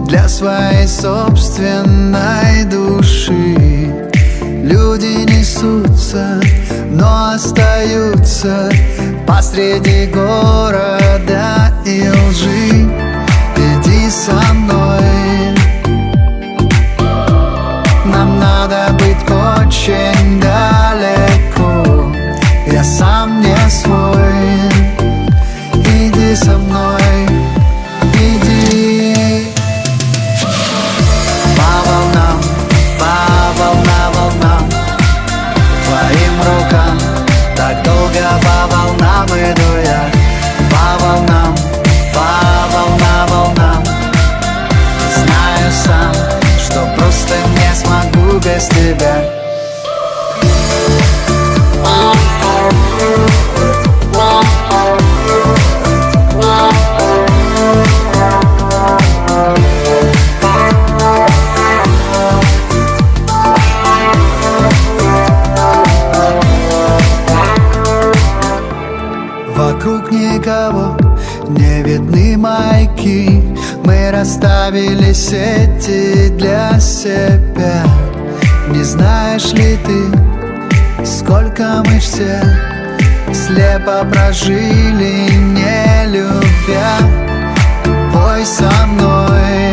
для своей собственной души. Люди несутся, но остаются посреди города и лжи. Иди со мной, нам надо быть очень далеко. Я сам не свой. Иди со мной, иди. По волнам, волнам, твоим рукам. Так долго по волнам иду я. По волнам, волнам. Знаю сам, что просто не смогу без тебя. Вокруг никого, не видны маяки. Мы расставили сети для себя. Не знаешь ли ты, сколько мы все слепо прожили, не любя? Пой со мной.